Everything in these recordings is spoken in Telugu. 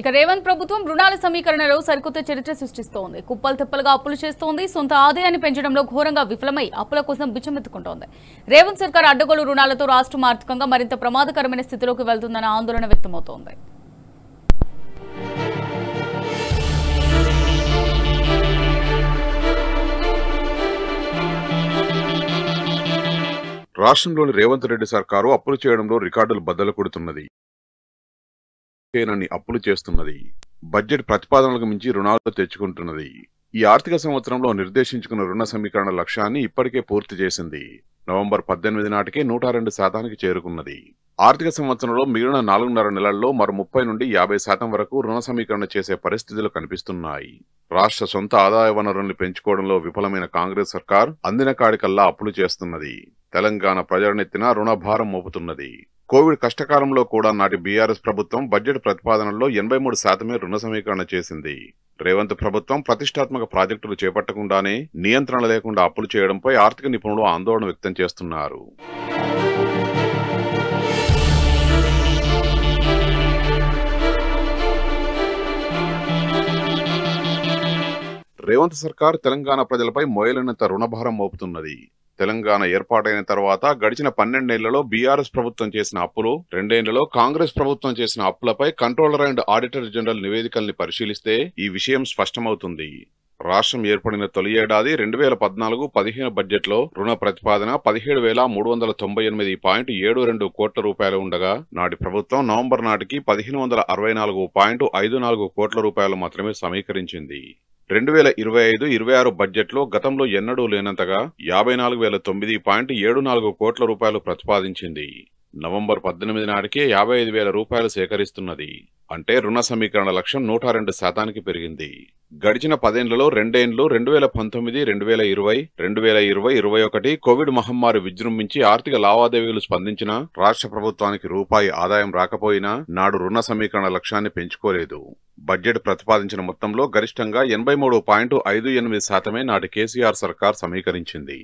ఇక రేవంత్ ప్రభుత్వం రుణాల సమీకరణలో సరికొత్త చరిత్ర సృష్టిస్తోంది. కుప్పలు తెప్పలుగా అప్పులు చేస్తోంది. సొంత ఆదాయాన్ని పెంచడంలో ఘోరంగా విఫలమై అప్పుల కోసం బిచ్చమెత్తుకుంటోంది. రేవంత్ సర్కార్ అడ్డగోలు రుణాలతో రాష్ట్రం ఆర్థికంగా మరింత ప్రమాదకరమైన స్థితిలోకి వెళ్తుందన్న ఆందోళన వ్యక్తమవుతోంది. రాష్ట్రంలోని రేవంత్ రెడ్డి సర్కారు అప్పులు చేయడంలో రికార్డులు బద్దలు కొడుతున్నది. అప్పులు చేస్తున్నది. బడ్జెట్ ప్రతిపాదనలకు మించి రుణాలు తెచ్చుకుంటున్నది. ఈ ఆర్థిక సంవత్సరంలో నిర్దేశించుకున్న రుణ సమీకరణ లక్ష్యాన్ని ఇప్పటికే పూర్తి చేసింది. నవంబర్ 18 నాటికే 102% చేరుకున్నది. ఆర్థిక సంవత్సరంలో మిగిలిన 4.5 నెలల్లో మరో 30 నుండి 50% వరకు రుణ సమీకరణ చేసే పరిస్థితులు కనిపిస్తున్నాయి. రాష్ట్ర సొంత ఆదాయ వనరుల్ని పెంచుకోవడంలో విఫలమైన కాంగ్రెస్ సర్కార్ అందిన కాడికల్లా అప్పులు చేస్తున్నది. తెలంగాణ ప్రజలనెత్తిన రుణభారం మోపుతున్నది. కోవిడ్ కష్టకాలంలో కూడా నాటి బీఆర్ఎస్ ప్రభుత్వం బడ్జెట్ ప్రతిపాదనలో 83% రుణ సమీకరణ చేసింది. రేవంత్ ప్రభుత్వం ప్రతిష్టాత్మక ప్రాజెక్టులు చేపట్టకుండానే నియంత్రణ లేకుండా అప్పులు చేయడంపై ఆర్థిక నిపుణులు ఆందోళన వ్యక్తం చేస్తున్నారు. రేవంత్ సర్కార్ తెలంగాణ ప్రజలపై మోయలేనంత రుణభారం మోపుతున్నది. తెలంగాణ ఏర్పాటైన తర్వాత గడిచిన 12 ఏళ్లలో బీఆర్ఎస్ ప్రభుత్వం చేసిన అప్పులు, 2 ఏళ్లలో కాంగ్రెస్ ప్రభుత్వం చేసిన అప్పులపై కంట్రోలర్ అండ్ ఆడిటర్ జనరల్ నివేదికల్ని పరిశీలిస్తే ఈ విషయం స్పష్టమవుతుంది. రాష్ట్రం ఏర్పడిన తొలి ఏడాది 2014-15 బడ్జెట్లో రుణ ప్రతిపాదన 17,398.72 కోట్ల రూపాయలు ఉండగా నాటి ప్రభుత్వం నవంబర్ నాటికి 1,564.54 కోట్ల రూపాయలు మాత్రమే సమీకరించింది. 2025-26 బడ్జెట్లో గతంలో ఎన్నడూ లేనంతగా 54,009.74 కోట్ల రూపాయలు ప్రతిపాదించింది. నవంబర్ 18 నాటికే 55,000 రూపాయలు సేకరిస్తున్నది. అంటే రుణ సమీకరణ లక్ష్యం 102% పెరిగింది. గడిచిన 10 ఏళ్లలో 2 ఏళ్లు 2019, 2020, 2020-21 కోవిడ్ మహమ్మారి విజృంభించి ఆర్థిక లావాదేవీలు స్పందించినా రాష్ట్ర ప్రభుత్వానికి రూపాయి ఆదాయం రాకపోయినా నాడు రుణ సమీకరణ లక్ష్యాన్ని పెంచుకోలేదు. బడ్జెట్ ప్రతిపాదించిన మొత్తంలో గరిష్టంగా 83.58% నాటి కేసీఆర్ సర్కార్ సమీకరించింది.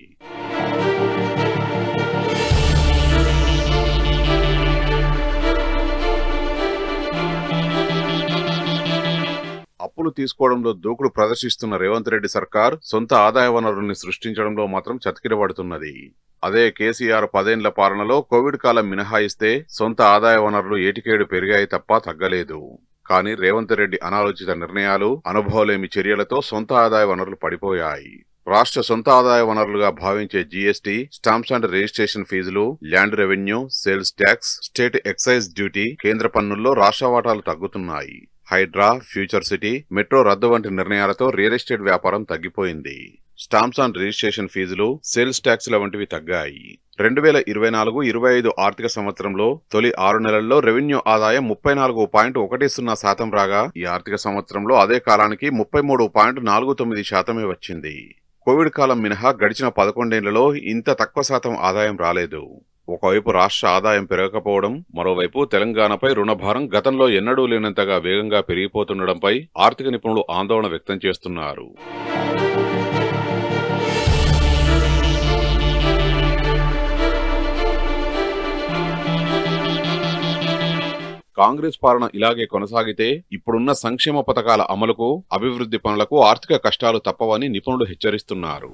అప్పులు తీసుకోవడంలో దూకుడు ప్రదర్శిస్తున్న రేవంత్ రెడ్డి సర్కార్ సొంత ఆదాయ వనరుల్ని సృష్టించడంలో మాత్రం చతికిలబడుతున్నది. అదే కేసీఆర్ 10 ఏళ్ల పాలనలో కోవిడ్ కాలం మినహాయిస్తే సొంత ఆదాయ వనరులు ఏటికేడు పెరిగాయి తప్ప తగ్గలేదు. కానీ రేవంత్ రెడ్డి అనాలోచిత నిర్ణయాలు, అనుభవలేమి చర్యలతో సొంత ఆదాయ వనరులు పడిపోయాయి. రాష్ట్ర సొంత ఆదాయ వనరులుగా భావించే జీఎస్టీ, స్టాంప్స్ అండ్ రిజిస్ట్రేషన్ ఫీజులు, land revenue, sales tax, state excise duty, కేంద్ర పన్నుల్లో రాష్ట్ర వాటాలు తగ్గుతున్నాయి. హైడ్రా, ఫ్యూచర్ సిటీ, మెట్రో రద్దు వంటి నిర్ణయాలతో రియల్ ఎస్టేట్ వ్యాపారం తగ్గిపోయింది. స్టాంప్స్ అండ్ రిజిస్ట్రేషన్ ఫీజులు, సేల్స్ ట్యాక్స్ల వంటివి తగ్గాయి. 2024-25 ఆర్థిక సంవత్సరంలో తొలి 6 నెలల్లో రెవెన్యూ ఆదాయం 34.10% రాగా ఈ ఆర్థిక సంవత్సరంలో అదే కాలానికి 33.49% వచ్చింది. కోవిడ్ కాలం మినహా గడిచిన 11 ఏళ్లలో ఇంత తక్కువ శాతం ఆదాయం రాలేదు. ఒకవైపు రాష్ట్ర ఆదాయం పెరగకపోవడం, మరోవైపు తెలంగాణపై రుణభారం గతంలో ఎన్నడూ లేనంతగా వేగంగా పెరిగిపోతుండడంపై ఆర్థిక నిపుణులు ఆందోళన వ్యక్తం చేస్తున్నారు. కాంగ్రెస్ పాలన ఇలాగే కొనసాగితే ఇప్పుడున్న సంక్షేమ పథకాల అమలుకు, అభివృద్ధి పనులకు ఆర్థిక కష్టాలు తప్పవని నిపుణులు హెచ్చరిస్తున్నారు.